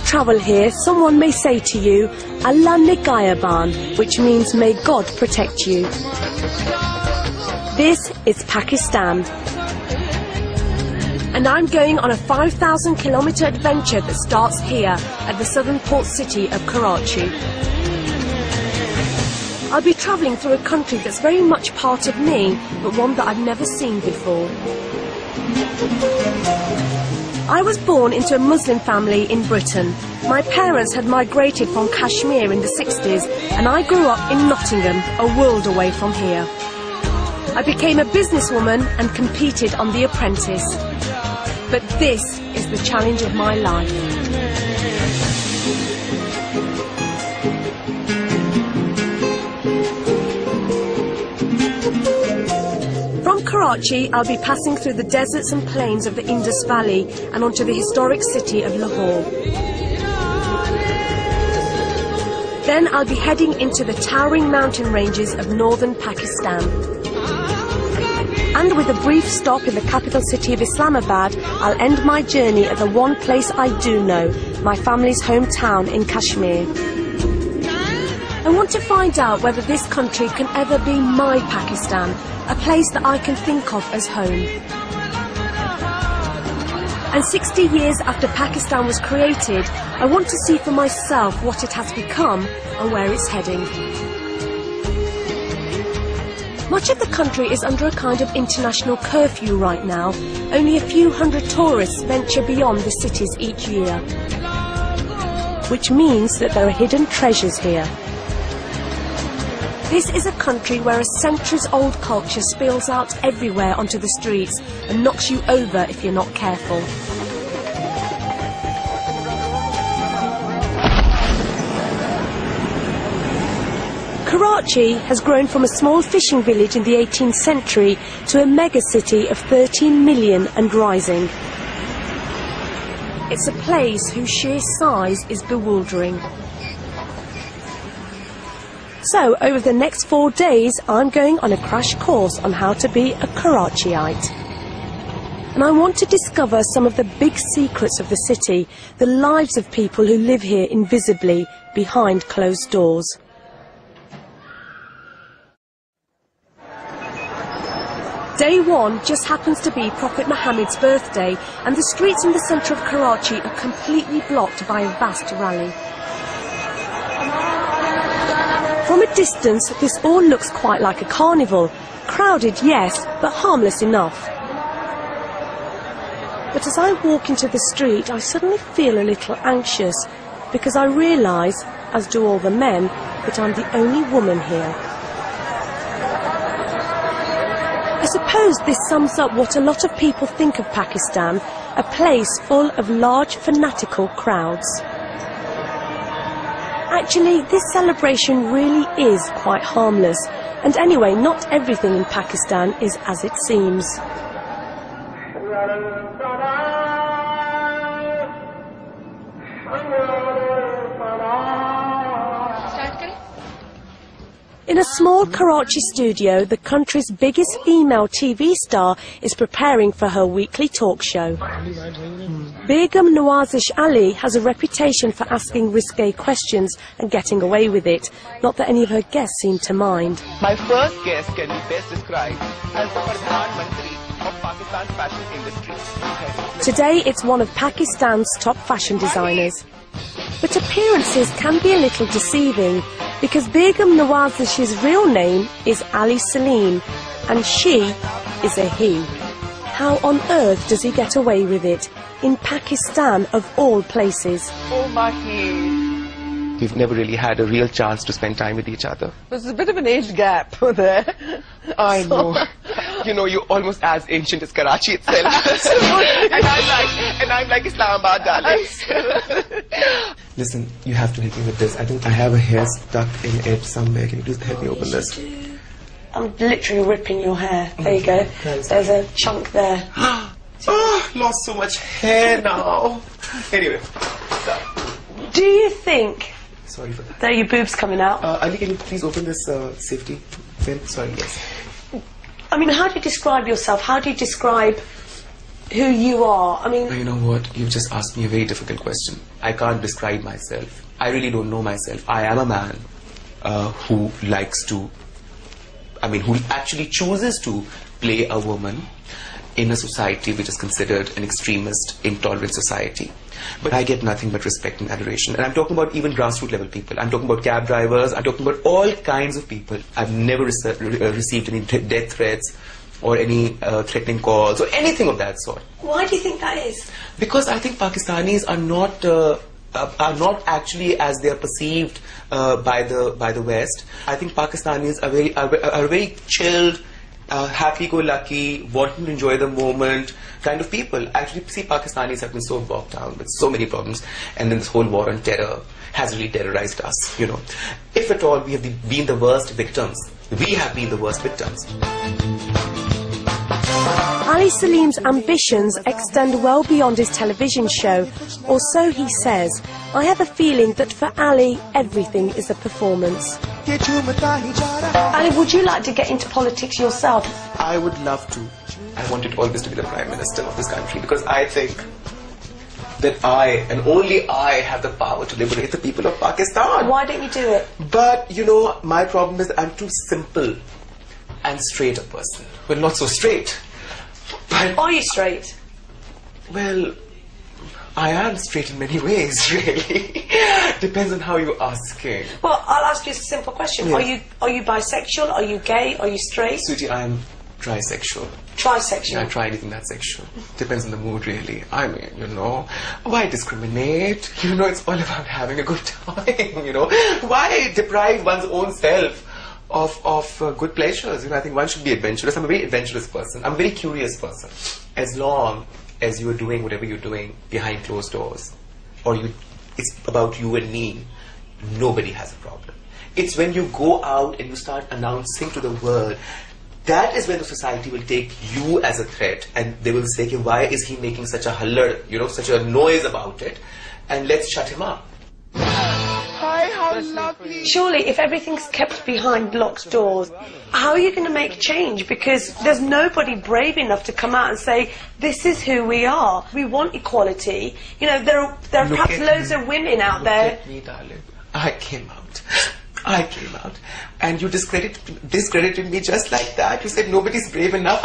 travel here, someone may say to you, Allah Nikayaban, which means may God protect you. This is Pakistan. And I'm going on a 5,000-kilometre adventure that starts here at the southern port city of Karachi. I'll be travelling through a country that's very much part of me, but one that I've never seen before. I was born into a Muslim family in Britain. My parents had migrated from Kashmir in the 60s, and I grew up in Nottingham, a world away from here. I became a businesswoman and competed on The Apprentice. But this is the challenge of my life. From Karachi, I'll be passing through the deserts and plains of the Indus Valley and onto the historic city of Lahore. Then I'll be heading into the towering mountain ranges of northern Pakistan. And with a brief stop in the capital city of Islamabad, I'll end my journey at the one place I do know, my family's hometown in Kashmir. I want to find out whether this country can ever be my Pakistan, a place that I can think of as home. And 60 years after Pakistan was created, I want to see for myself what it has become and where it's heading. Much of the country is under a kind of international curfew right now. Only a few hundred tourists venture beyond the cities each year. Which means that there are hidden treasures here. This is a country where a centuries-old culture spills out everywhere onto the streets and knocks you over if you're not careful. Karachi has grown from a small fishing village in the 18th century to a mega-city of 13 million and rising. It's a place whose sheer size is bewildering. So, over the next 4 days, I'm going on a crash course on how to be a Karachiite. And I want to discover some of the big secrets of the city, the lives of people who live here invisibly, behind closed doors. Day one just happens to be Prophet Muhammad's birthday, and the streets in the centre of Karachi are completely blocked by a vast rally. From a distance, this all looks quite like a carnival. Crowded, yes, but harmless enough. But as I walk into the street, I suddenly feel a little anxious, because I realise, as do all the men, that I'm the only woman here. I suppose this sums up what a lot of people think of Pakistan, a place full of large fanatical crowds. Actually, this celebration really is quite harmless, and anyway, not everything in Pakistan is as it seems. In a small Karachi studio, the country's biggest female TV star is preparing for her weekly talk show. Begum Nawazish Ali has a reputation for asking risque questions and getting away with it. Not that any of her guests seem to mind. My first guest can be best described as the Pradhan Mantri of Pakistan's fashion industry. Today it's one of Pakistan's top fashion designers. But appearances can be a little deceiving, because Begum Nawazish's real name is Ali Salim, and she is a he. How on earth does he get away with it, in Pakistan of all places? Oh, Mahi. We've never really had a real chance to spend time with each other. There's a bit of an age gap there. I know. You know, you're almost as ancient as Karachi itself. and I'm like Islamabad, darling. Listen, you have to help me with this. I think I have a hair stuck in it somewhere. Can you please help me open this? I'm literally ripping your hair. There you go. There's a chunk there. Oh, lost so much hair now. Anyway. Do you think... Sorry for that. There are your boobs coming out. Ali, can you please open this safety pin? Sorry, yes. I mean, how do you describe yourself? How do you describe who you are? I mean... You know what? You've just asked me a very difficult question. I can't describe myself. I really don't know myself. I am a man who likes to... who actually chooses to play a woman in a society which is considered an extremist, intolerant society. But I get nothing but respect and adoration. And I'm talking about even grassroots level people. I'm talking about cab drivers. I'm talking about all kinds of people. I've never received any death threats or any threatening calls or anything of that sort. Why do you think that is? Because I think Pakistanis are not actually as they are perceived by the West. I think Pakistanis are very chilled, happy-go-lucky, wanting to enjoy the moment kind of people. Actually, see, Pakistanis have been so bogged down with so many problems, and then this whole war on terror has really terrorized us, you know. If at all we have been the worst victims, we have been the worst victims. Ali Salim's ambitions extend well beyond his television show, or so he says. I have a feeling that for Ali, everything is a performance. Ali, would you like to get into politics yourself? I would love to. I wanted always to be the Prime Minister of this country because I think that I, and only I, have the power to liberate the people of Pakistan. Why don't you do it? But, you know, my problem is that I'm too simple and straight a person. Well, not so straight. But, are you straight? Well, I am straight in many ways, really. Depends on how you're asking. Well, I'll ask you a simple question. Yes. Are you bisexual? Are you gay? Are you straight? Sweetie, I am trisexual. Trisexual? Yeah, I try anything that's sexual. Depends on the mood, really. I mean, you know, why discriminate? You know, it's all about having a good time, you know. Why deprive one's own self of good pleasures? You know, I think one should be adventurous. I'm a very adventurous person. I'm a very curious person. As long as you are doing whatever you're doing behind closed doors, or it's about you and me, nobody has a problem. It's when you go out and you start announcing to the world, that is when the society will take you as a threat, and they will say, why is he making such a hullad, you know, such a noise about it, and let's shut him up. Hi, how lovely. Surely, if everything's kept behind locked doors, how are you going to make change? Because there's nobody brave enough to come out and say, this is who we are. We want equality. You know, there are perhaps loads of women out there. Look at me, darling. I came out, and you discredited me just like that. You said nobody's brave enough.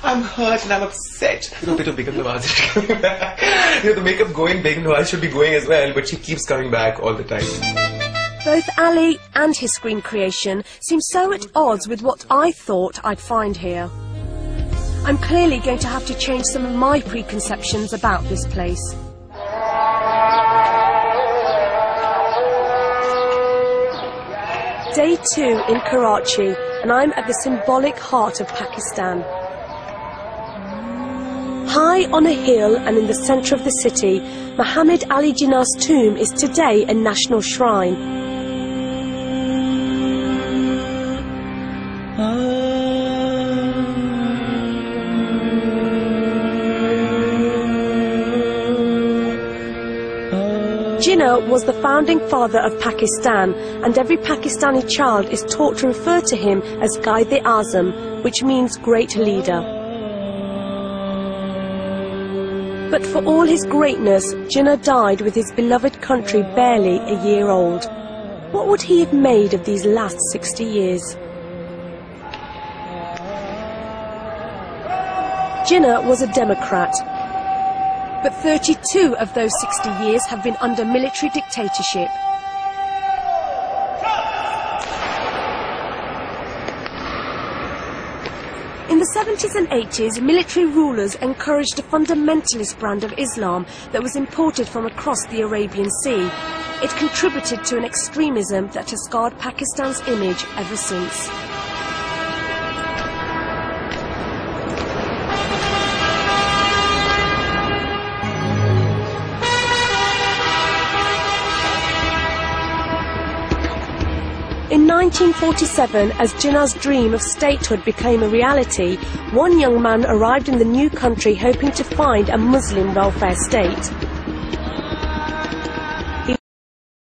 I'm hurt and I'm upset. You know, Begum Nawaz is coming back. You know, the makeup going, Begum Nawaz should be going as well, but she keeps coming back all the time. Both Ali and his screen creation seem so at odds with what I thought I'd find here. I'm clearly going to have to change some of my preconceptions about this place. Day 2 in Karachi, and I'm at the symbolic heart of Pakistan. High on a hill and in the centre of the city, Muhammad Ali Jinnah's tomb is today a national shrine. Jinnah was the founding father of Pakistan, and every Pakistani child is taught to refer to him as Qaid-e-Azam, which means great leader. But for all his greatness, Jinnah died with his beloved country barely a year old. What would he have made of these last 60 years? Jinnah was a Democrat. But 32 of those 60 years have been under military dictatorship. In the 70s and 80s, military rulers encouraged a fundamentalist brand of Islam that was imported from across the Arabian Sea. It contributed to an extremism that has scarred Pakistan's image ever since. In 1947, as Jinnah's dream of statehood became a reality, one young man arrived in the new country hoping to find a Muslim welfare state.